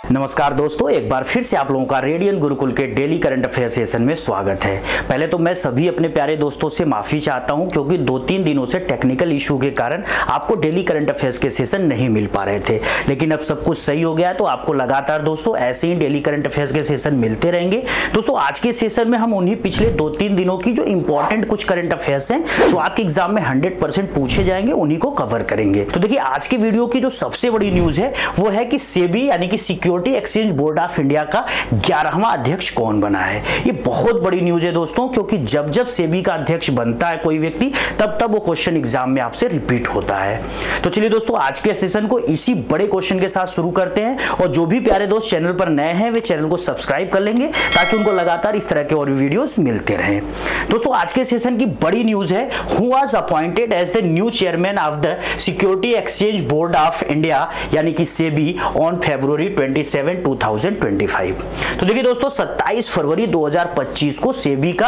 नमस्कार दोस्तों, एक बार फिर से आप लोगों का रेडियन गुरुकुल के डेली करंट अफेयर सेशन में स्वागत है। पहले तो मैं सभी अपने प्यारे दोस्तों से माफी चाहता हूं क्योंकि 2-3 दिनों से टेक्निकल इशू के कारण आपको डेली करंट अफेयर्स के सेशन नहीं मिल पा रहे थे, लेकिन अब सब कुछ सही हो गया है। तो आपको लगातार दोस्तों ऐसे ही डेली करंट अफेयर्स के सेशन मिलते रहेंगे। दोस्तों आज के सेशन में हम उन्हीं पिछले 2-3 दिनों की जो इंपॉर्टेंट कुछ करंट अफेयर्स हैं जो आपके एग्जाम में 100% पूछे जाएंगे उन्हीं को कवर करेंगे। तो देखिए आज की वीडियो की जो सबसे बड़ी न्यूज है वो है कि सेबी यानी कि security Exchange Board of India का 11वां अध्यक्ष कौन बना है। ये बहुत बड़ी न्यूज है दोस्तों, क्योंकि जब जब सेबी का अध्यक्ष बनता है कोई व्यक्ति तब तब वो क्वेश्चन एग्जाम में आपसे रिपीट होता है। तो चलिए दोस्तों आज के सेशन को इसी बड़े क्वेश्चन के साथ शुरू करते हैं, और जो भी प्यारे दोस्त चैनल पर नए हैं वे चैनल को सब्सक्राइब कर लेंगे ताकि उनको लगातार इस तरह के और वीडियोस मिलते रहें। दोस्तों आज के सेशन की बड़ी न्यूज है, who was appointed as the new chairman of the Securities Exchange Board of India यानी कि सेबी ऑन February 27, 2025। तो देखिए दोस्तों 27 फरवरी 2025 को सेबी का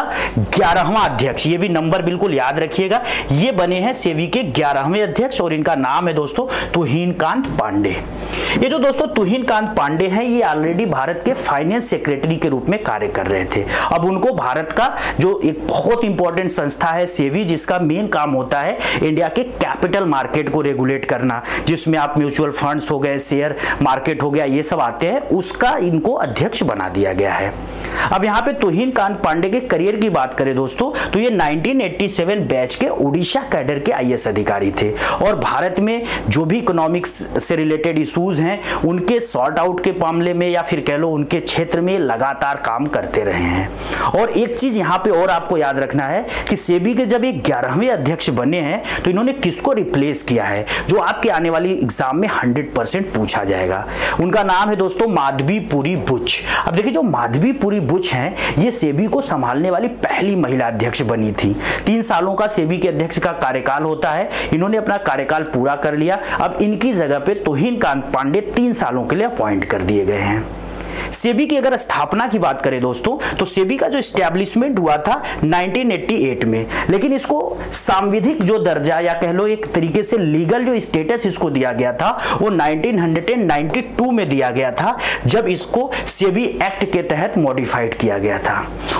11वां अध्यक्ष, ये भी नंबर बिल्कुल याद रखिएगा, ये बने हैं सेबी के 11वें अध्यक्ष और इनका नाम है दोस्तों तुहिन कांत पांडे। ये जो दोस्तों तुहिन कांत पांडे हैं ये ऑलरेडी भारत के फाइनेंस सेक्रेटरी के रूप में कार्य कर रहे थे। अब उनको भारत का जो एक बहुत इंपॉर्टेंट संस्था है सेबी, जिसका मेन काम होता है इंडिया के कैपिटल मार्केट को रेगुलेट करना, जिसमें आप म्यूचुअल फंड्स हो गए, शेयर मार्केट हो गया, ये सब आते हैं, उसका इनको अध्यक्ष बना दिया गया है। अब यहाँ पे तुहिन कांत पांडे के करियर की बात करें दोस्तों तो ये 1987 बैच के उड़ीसा कैडर के आईएएस अधिकारी थे और भारत में जो भी इकोनॉमिक्स से रिलेटेड इश्यूज हैं उनके सॉर्ट आउट के मामले में या फिर कह लो उनके क्षेत्र में लगातार काम करते रहे हैं। और एक चीज यहाँ पे और आपको याद रखना है कि सेबी के जब एक 11वें अध्यक्ष बने हैं तो इन्होंने किसको रिप्लेस किया है, जो आपके आने वाली एग्जाम में 100% पूछा जाएगा। उनका नाम है दोस्तों माधवीपुरी बुच। अब देखिए जो माधवीपुरी बुच हैं ये सेबी को संभालने वाली पहली महिला अध्यक्ष बनी थी। 3 सालों का सेबी के अध्यक्ष का कार्यकाल होता है, इन्होंने अपना कार्यकाल पूरा कर लिया। अब इनकी जगह पे तुहिन कांत पांडे 3 सालों के लिए अपॉइंट कर दिए गए हैं। सेबी की अगर स्थापना की बात करें दोस्तों तो सेबी का जो एस्टैब्लिशमेंट हुआ था 1988 में, लेकिन इसको सांविधिक जो दर्जा या कह लो एक तरीके से लीगल जो स्टेटस इसको दिया गया था वो 1992 में दिया गया था, जब इसको सेबी एक्ट के तहत मॉडिफाइड किया गया था।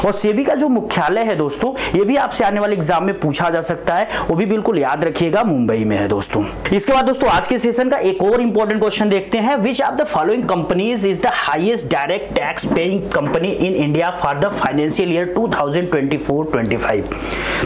और सेबी का जो मुख्यालय है दोस्तों ये भी आपसे आने वाले एग्जाम में पूछा जा सकता है, वो भी बिल्कुल याद रखिएगा, मुंबई में है दोस्तों। इसके बाद दोस्तों आज के सेशन का एक और इंपॉर्टेंट क्वेश्चन देखते हैं, which of the following companies is the highest direct tax paying company in India for the financial year 2024-25।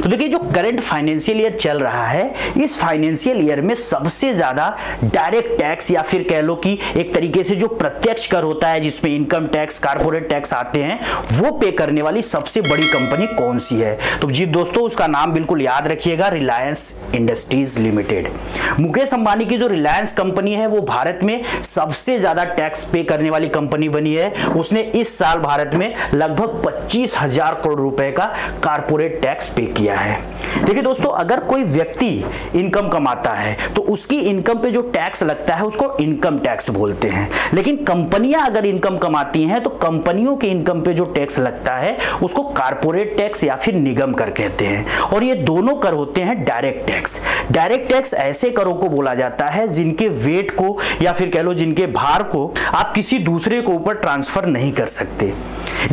तो देखिए जो करंट फाइनेंशियल ईयर चल रहा है इस फाइनेंशियल ईयर में सबसे ज्यादा डायरेक्ट टैक्स या फिर कह लो कि एक तरीके से जो प्रत्यक्ष कर होता है जिसमें इनकम टैक्स, कारपोरेट टैक्स आते हैं, वो पे करने वाली सबसे बड़ी कंपनी कौन सी है। तो जी दोस्तों उसका नाम बिल्कुल याद रखिएगा, रिलायंस इंडस्ट्रीज लिमिटेड। मुकेश अंबानी की जो रिलायंस कंपनी है वो भारत में सबसे ज्यादा टैक्स पे करने वाली कंपनी बनी है। उसने इस साल भारत में लगभग 25,000 करोड़ रुपए का कारपोरेट टैक्स पे किया है। देखिए दोस्तों अगर कोई व्यक्ति इनकम कमाता है तो उसकी इनकम पे जो टैक्स लगता है उसको इनकम टैक्स बोलते हैं, लेकिन कंपनियां अगर इनकम कमाती हैं तो कंपनियों के इनकम पे जो टैक्स लगता है उसको कारपोरेट टैक्स या फिर निगम कर कहते हैं। और ये दोनों कर होते हैं डायरेक्ट टैक्स। डायरेक्ट टैक्स ऐसे करों को बोला जाता है जिनके वेट को या फिर कह लो जिनके भार को आप किसी दूसरे को ऊपर ट्रांसफर नहीं कर सकते।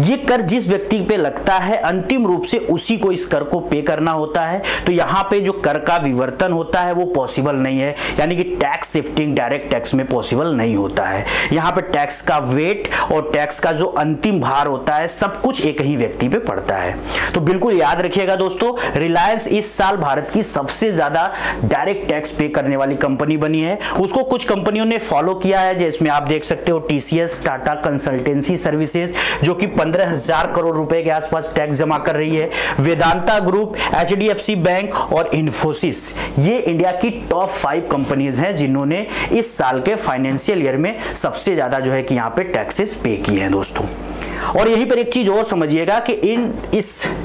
ये कर जिस व्यक्ति पे लगता है अंतिम रूप से उसी को इस कर को पे करना होता है। तो यहाँ पे जो कर का विवर्तन होता है वो पॉसिबल नहीं है, यानी कि टैक्स शिफ्टिंग डायरेक्ट टैक्स में पॉसिबल नहीं होता है। यहाँ पे टैक्स का वेट और टैक्स का जो अंतिम भार होता है सब कुछ एक ही व्यक्ति पे पड़ता है। तो बिल्कुल याद रखिएगा दोस्तों, रिलायंस इस साल भारत की सबसे ज्यादा डायरेक्ट टैक्स पे करने वाली कंपनी बनी है। उसको कुछ कंपनियों ने फॉलो किया है, जिसमें आप देख सकते हो टीसीएस, टाटा कंसल्टेंसी सर्विसेज जो कि 15,000 करोड़ रुपए के आसपास टैक्स जमा कर रही है, वेदांता ग्रुप, एचडीएफसी बैंक और इन्फोसिस। ये इंडिया की टॉप 5 कंपनीज हैं जिन्होंने इस साल के फाइनेंशियल ईयर में सबसे ज्यादा जो है कि यहाँ पे टैक्सेस पे किए हैं दोस्तों। और यहीं पर एक चीज और समझिएगा कि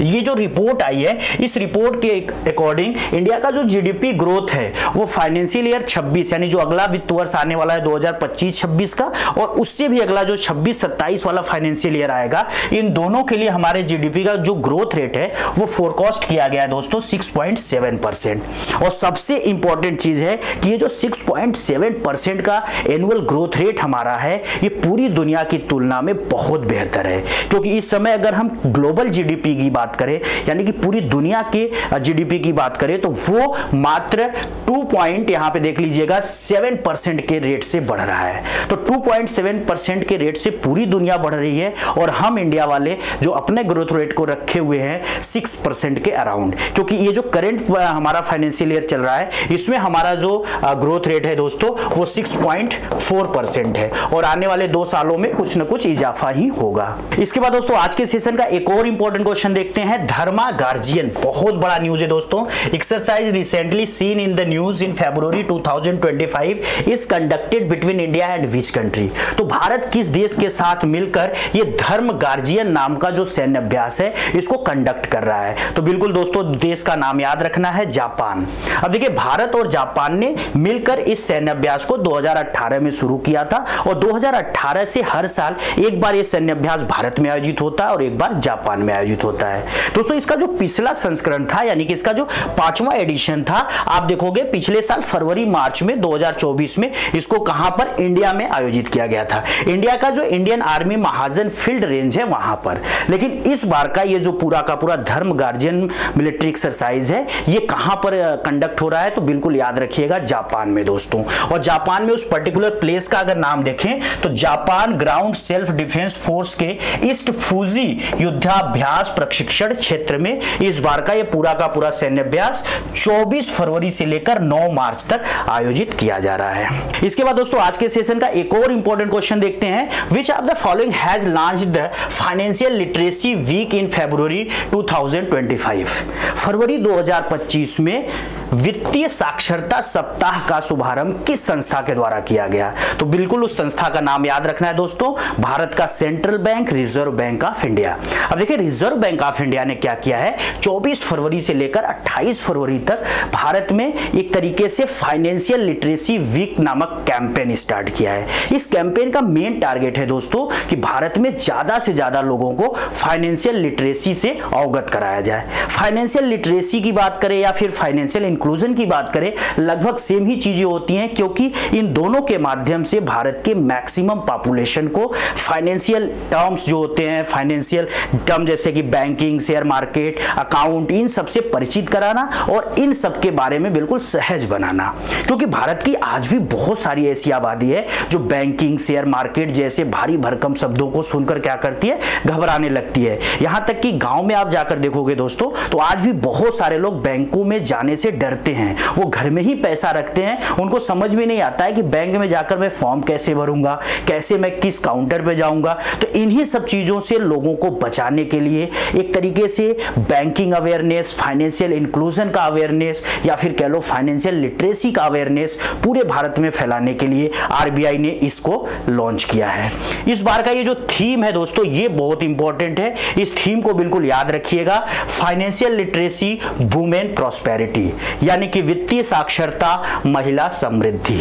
ये जो रिपोर्ट आई है, इस रिपोर्ट के अकॉर्डिंग इंडिया का जो जीडीपी ग्रोथ है वो फाइनेंशियल ईयर 26 यानी जो अगला वित्त वर्ष आने वाला है 2025-26 का, और उससे भी अगला जो 26-27 वाला फाइनेंशियल ईयर आएगा, इन दोनों के लिए हमारे जीडीपी का जो ग्रोथ रेट है वो फोरकास्ट किया गया है दोस्तों 6.7%। और सबसे इंपॉर्टेंट चीज है कि ये जो 6.7% का एनुअल ग्रोथ रेट हमारा है ये पूरी दुनिया की तुलना में बहुत बेहतर है, क्योंकि इस समय अगर हम ग्लोबल जीडीपी की बात करें यानी कि पूरी दुनिया के जीडीपी की बात करें तो वो मात्र 2.7% के रेट से बढ़ रहा है। तो 2.7% के रेट से पूरी दुनिया बढ़ रही है और हम इंडिया वाले जो अपने ग्रोथ रेट को रखे हुए हैं 6% के अराउंड, क्योंकि ये जो करंट हमारा फाइनेंशियल ईयर चल रहा है इसमें हमारा जो ग्रोथ रेट है दोस्तों वो 6.4% है और आने वाले 2 सालों में कुछ न कुछ इजाफा ही होगा। इसके बाद दोस्तों आज के सेशन का एक और इंपॉर्टेंट क्वेश्चन देखते हैं। धर्मा गार्जियन, बहुत बड़ा न्यूज है दोस्तों। Exercise recently seen in the news in February 2025 is conducted between India and which country. तो भारत किस देश के साथ मिलकर ये धर्म गार्जियन नाम का जो सैन्य अभ्यास है इसको कंडक्ट कर रहा है? तो बिल्कुल दोस्तों देश का नाम याद रखना है, जापान। अब देखिए भारत और जापान ने मिलकर इस सैन्य अभ्यास को 2018 में शुरू किया था और 2018 से हर साल एक बार ये सैन्य अभ्यास भारत में आयोजित होता है और एक बार जापान में आयोजित होता है। दोस्तों इसका जो पिछला संस्करण था यानी कि इसका जो 5वां एडिशन था, आप देखोगे पिछले साल फरवरी मार्च में 2024 में इसको कहां पर, इंडिया में आयोजित किया गया था। इंडिया का जो इंडियन आर्मी महाजन फील्ड रेंज है वहां पर। लेकिन इस बार का ये जो पूरा का पूरा धर्म गार्जियन मिलिट्री एक्सरसाइज है ये कहां पर कंडक्ट हो रहा है? तो बिल्कुल याद रखिएगा जापान में दोस्तों। और जापान में उस पर्टिकुलर प्लेस का अगर नाम देखें तो Japan ground self defence force के ईस्ट फूजी युद्धाभ्यास प्रशिक्षण क्षेत्र में इस बार का ये पूरा का पूरा सैन्य अभ्यास 24 फरवरी से लेकर 9 मार्च तक आयोजित किया जा रहा है। इसके बाद दोस्तों आज के सेशन का एक और इंपॉर्टेंट क्वेश्चन देखते हैं। Which of the following has launched the financial literacy week in February 2025? फरवरी 2025 में वित्तीय साक्षरता सप्ताह का शुभारंभ किस संस्था के द्वारा किया गया? तो बिल्कुल उस संस्था का नाम याद रखना है दोस्तों, भारत का central bank reserve bank of India. अब देखिए रिजर्व बैंक ऑफ इंडिया ने क्या किया है, 24 फरवरी से लेकर 28 फरवरी तक भारत में एक तरीके से फाइनेंशियल लिटरेसी वीक नामक कैंपेन स्टार्ट किया है। इस कैंपेन का मेन टारगेट है दोस्तों कि भारत में ज्यादा से ज्यादा लोगों को फाइनेंशियल लिटरेसी से अवगत कराया जाए। फाइनेंशियल लिटरेसी की बात करें या फिर फाइनेंशियल इंक्लूजन की बात करें, लगभग सेम ही चीजें होती हैं, क्योंकि इन दोनों के माध्यम से भारत के मैक्सिमम पॉपुलेशन को फाइनेंशियल टर्म्स जो होते हैं, फाइनेंशियल टर्म जैसे कि बैंकिंग, शेयर मार्केट, अकाउंट, इन सबसे परिचित कराना और इन सब के बारे में बिल्कुल सहज बनाना। क्योंकि भारत की आज भी बहुत सारी ऐसी आबादी है जो बैंकिंग, शेयर मार्केट जैसे भारी भरकम शब्दों को सुनकर क्या करती है, घबराने लगती है। यहां तक कि गांव में आप जाकर देखोगे दोस्तों तो आज भी बहुत सारे लोग बैंकों में जाने से डरते हैं। वो घर में ही पैसा रखते हैं, उनको समझ में नहीं आता है कि बैंक में जाकर मैं फॉर्म कैसे भरूंगा, कैसे मैं किस काउंटर पे जाऊंगा। तो इन्हीं सब चीजों से लोगों को बचाने के लिए एक तरीके से बैंकिंग अवेयरनेस, फाइनेंशियल इंक्लूजन का अवेयरनेस या फिर कह लो फाइनेंशियल लिटरेसी का अवेयरनेस पूरे भारत में फैलाने के लिए आरबीआई ने इसको लॉन्च किया है। इस बार का ये जो थीम है दोस्तों ये बहुत इंपॉर्टेंट है, इस थीम को बिल्कुल याद रखिएगा, फाइनेंशियल लिटरेसी वुमेन प्रॉस्पेरिटी, यानी कि वित्तीय साक्षरता महिला समृद्धि।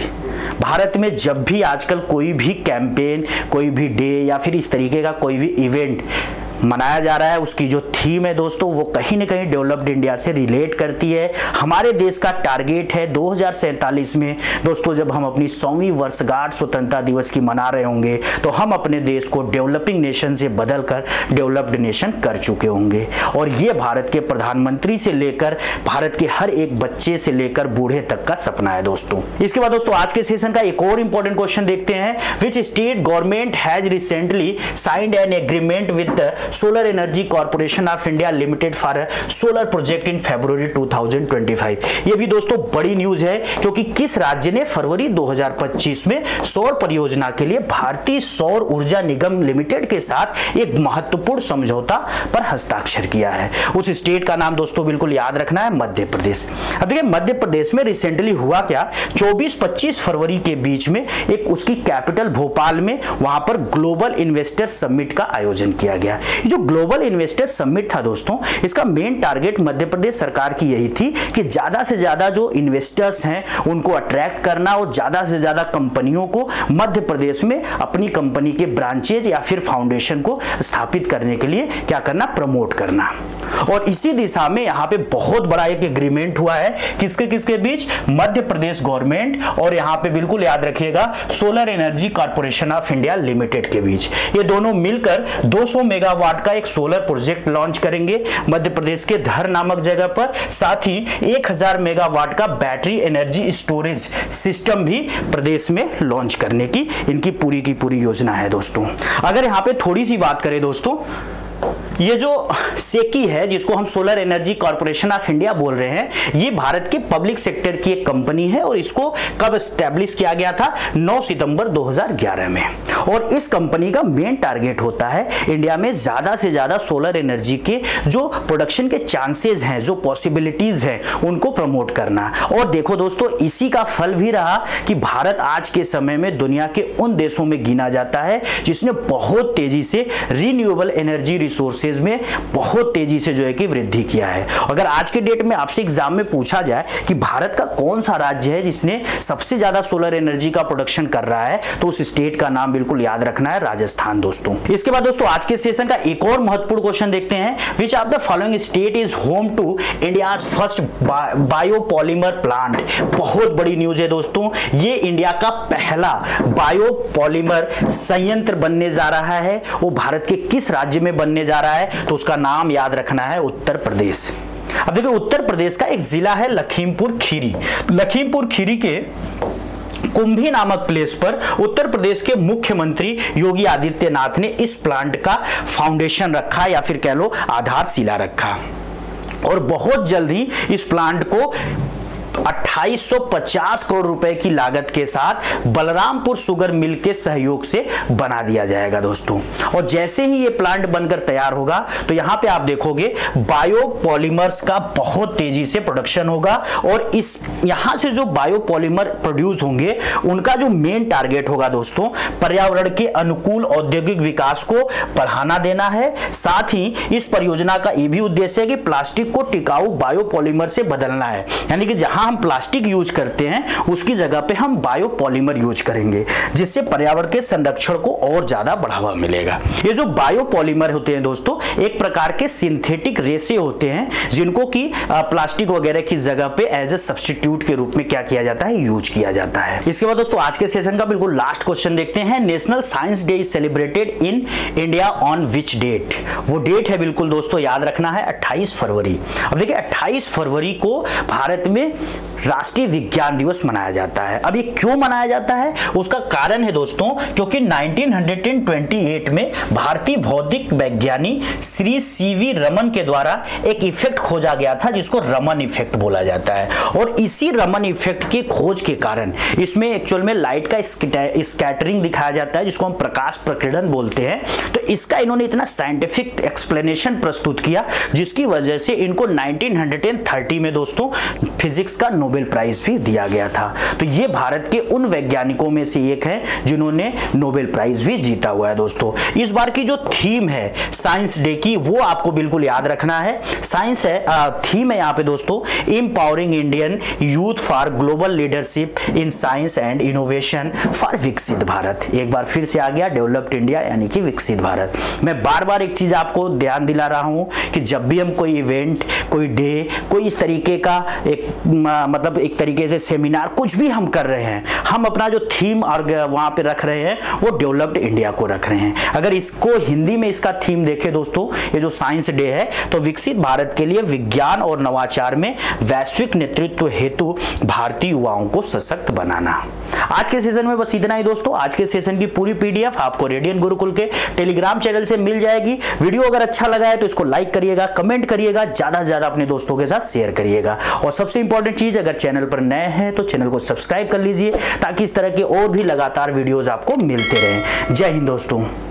भारत में जब भी आजकल कोई भी कैंपेन, कोई भी डे या फिर इस तरीके का कोई भी इवेंट मनाया जा रहा है, उसकी जो थीम है दोस्तों वो कहीं ना कहीं डेवलप्ड इंडिया से रिलेट करती है। हमारे देश का टारगेट है 2047 में दोस्तों जब हम अपनी 100वीं वर्षगांठ स्वतंत्रता दिवस की मना रहे होंगे तो हम अपने देश को डेवलपिंग नेशन से बदलकर डेवलप्ड नेशन कर चुके होंगे। और ये भारत के प्रधानमंत्री से लेकर भारत के हर एक बच्चे से लेकर बूढ़े तक का सपना है दोस्तों। इसके बाद दोस्तों आज के सेशन का एक और इंपॉर्टेंट क्वेश्चन देखते हैं। Which state government has recently signed an agreement with solar energy corporation of India limited for solar project in February 2025। ये भी दोस्तों बड़ी न्यूज है, क्योंकि किस राज्य ने फरवरी 2025 में सौर परियोजना के लिए भारतीय सौर ऊर्जा निगम लिमिटेड के साथ एक महत्वपूर्ण समझौता पर हस्ताक्षर किया है। उस स्टेट का नाम दोस्तों बिल्कुल याद रखना है, मध्य प्रदेश। अब देखिए मध्य प्रदेश में रिसेंटली हुआ क्या, 24-25 फरवरी के बीच में एक उसकी कैपिटल भोपाल में वहां पर ग्लोबल इन्वेस्टर समिट का आयोजन किया गया। जो ग्लोबल इन्वेस्टर समिट था दोस्तों, इसका मेन टारगेट मध्य प्रदेश सरकार की यही थी कि ज्यादा से ज्यादा जो इन्वेस्टर्स हैं उनको अट्रैक्ट करना और ज्यादा से ज्यादा कंपनियों को मध्य प्रदेश में अपनी कंपनी के ब्रांचेज या फिर फाउंडेशन को स्थापित करने के लिए क्या करना, प्रमोट करना। और इसी दिशा में यहां पे बहुत बड़ा एक एग्रीमेंट हुआ है, किसके किसके बीच, मध्य प्रदेश गवर्नमेंट और यहां पे बिल्कुल याद रखिएगा solar energy corporation of India limited के बीच। ये दोनों मिलकर 200 मेगावाट का एक सोलर प्रोजेक्ट लॉन्च करेंगे मध्य प्रदेश के धर नामक जगह पर। साथ ही 1000 मेगावाट का बैटरी एनर्जी स्टोरेज सिस्टम भी प्रदेश में लॉन्च करने की इनकी पूरी की पूरी योजना है दोस्तों। अगर यहां पे थोड़ी सी बात करें दोस्तों, ये जो सेकी है जिसको हम solar energy corporation of India बोल रहे हैं, ये भारत के पब्लिक सेक्टर की एक कंपनी है और इसको कब एस्टेब्लिश किया गया था, 9 सितंबर 2011 में। और इस कंपनी का मेन टारगेट होता है इंडिया में ज्यादा से ज्यादा सोलर एनर्जी के जो प्रोडक्शन के चांसेस हैं, जो पॉसिबिलिटीज हैं, उनको प्रमोट करना। और देखो दोस्तों, इसी का फल भी रहा कि भारत आज के समय में दुनिया के उन देशों में गिना जाता है जिसने बहुत तेजी से रिन्यूएबल एनर्जी रिसोर्सेज में बहुत तेजी से जो है कि वृद्धि किया है। अगर आज के डेट में आपसे एग्जाम में पूछा जाए कि भारत का कौन सा राज्य है जिसने सबसे ज्यादा सोलर एनर्जी का प्रोडक्शन कर रहा है, तो उस स्टेट का नाम बिल्कुल याद रखना है, राजस्थान दोस्तों। इसके बाद दोस्तों आज के सेशन का एक और महत्वपूर्ण क्वेश्चन देखते हैं, which of the following state is home to India's first biopolymer plant. बहुत बड़ी न्यूज है दोस्तों, ये इंडिया का पहला बायोपॉलीमर संयंत्र बनने जा रहा है। वो भारत के किस राज्य में बनने जा रहा है, तो उसका नाम याद रखना है, उत्तर प्रदेश। अब देखिए उत्तर प्रदेश का एक जिला है लखीमपुर खीरी। लखीमपुर खीरी के कुंभी नामक प्लेस पर उत्तर प्रदेश के मुख्यमंत्री योगी आदित्यनाथ ने इस प्लांट का फाउंडेशन रखा या फिर कह लो आधारशिला रखा। और बहुत जल्दी इस प्लांट को 2850 करोड़ रुपए की लागत के साथ बलरामपुर शुगर मिल के सहयोग से बना दिया जाएगा दोस्तों। और जैसे ही ये प्लांट बनकर तैयार होगा तो यहां पे आप देखोगे बायोपॉलीमर्स का बहुत तेजी से प्रोडक्शन होगा। और इस यहां से जो बायोपॉलीमर प्रोड्यूस होंगे उनका जो मेन टारगेट होगा दोस्तों, पर्यावरण के अनुकूल औद्योगिक विकास को बढ़ाना देना है। साथ ही इस परियोजना का यह भी उद्देश्य है कि प्लास्टिक को टिकाऊ बायोपॉलीमर से बदलना है, यानी कि जहां हम प्लास्टिक यूज करते हैं उसकी जगह पे हम बायोपॉलीमर यूज करेंगे, जिससे पर्यावरण के संरक्षण को और ज्यादा बढ़ावा मिलेगा। ये जो बायोपॉलीमर होते हैं दोस्तों, एक प्रकार के सिंथेटिक रेसे होते हैं जिनको कि प्लास्टिक वगैरह की जगह पे एज ए सब्स्टिट्यूट के रूप में क्या किया जाता है, यूज किया जाता है। इसके बाद दोस्तों आज के सेशन का बिल्कुल लास्ट क्वेश्चन देखते हैं, national science day is celebrated in India on which date. वो डेट है बिल्कुल दोस्तों याद रखना है, 28 फरवरी। अब देखिए 28 फरवरी को भारत में राष्ट्रीय विज्ञान दिवस मनाया जाता है। अब ये क्यों मनाया जाता है, उसका कारण है दोस्तों, क्योंकि 1928 में भारतीय भौतिक वैज्ञानी श्री सीवी रमन के द्वारा एक इफेक्ट खोजा गया था जिसको रमन इफेक्ट बोला जाता है। और इसी रमन इफेक्ट की खोज के कारण इसमें एक्चुअल में लाइट का स्कैटरिंग दिखाया जाता है जिसको हम प्रकाश प्रकीर्णन बोलते हैं। तो इसका इन्होंने इतना साइंटिफिक एक्सप्लेनेशन प्रस्तुत किया जिसकी वजह से इनको 1930 में दोस्तों फिजिक्स का नोबेल प्राइज भी दिया गया था। तो ये भारत के उन वैज्ञानिकों में से एक हैं जिन्होंने नोबेल प्राइज भी जीता हुआ है दोस्तों। इस बार की जो थीम है साइंस डे की, वो आपको बिल्कुल याद रखना है। साइंस है थीम है यहाँ पे दोस्तों, empowering Indian youth for global leadership in science and innovation for विकसित भारत। एक बार फिर से आ गया डेवलप्ड इंडिया यानी कि विकसित भारत। मैं बार बार एक चीज आपको ध्यान दिला रहा हूं कि जब भी हम कोई इवेंट, कोई डे, कोई इस तरीके का एक मतलब एक तरीके से सेमिनार कुछ भी हम कर रहे हैं, हम अपना जो थीम और वहां पे रख रहे हैं वो डेवलप्ड इंडिया को रख रहे हैं। अगर इसको हिंदी में इसका थीम देखें दोस्तों, ये जो साइंस डे है, तो विकसित भारत के लिए विज्ञान और नवाचार में वैश्विक नेतृत्व हेतु भारतीय युवाओं को सशक्त बनाना। आज के सेशन में बस इतना ही दोस्तों। आज के सेशन की पूरी पीडीएफ आपको रेडियन गुरुकुल के टेलीग्राम चैनल से मिल जाएगी। वीडियो अगर अच्छा लगा है तो इसको लाइक करिएगा, कमेंट करिएगा, ज्यादा से ज्यादा अपने दोस्तों के साथ शेयर करिएगा। और सबसे इंपॉर्टेंट चीज, अगर चैनल पर नए हैं तो चैनल को सब्सक्राइब कर लीजिए ताकि इस तरह के और भी लगातार वीडियोस आपको मिलते रहें। जय हिंद दोस्तों।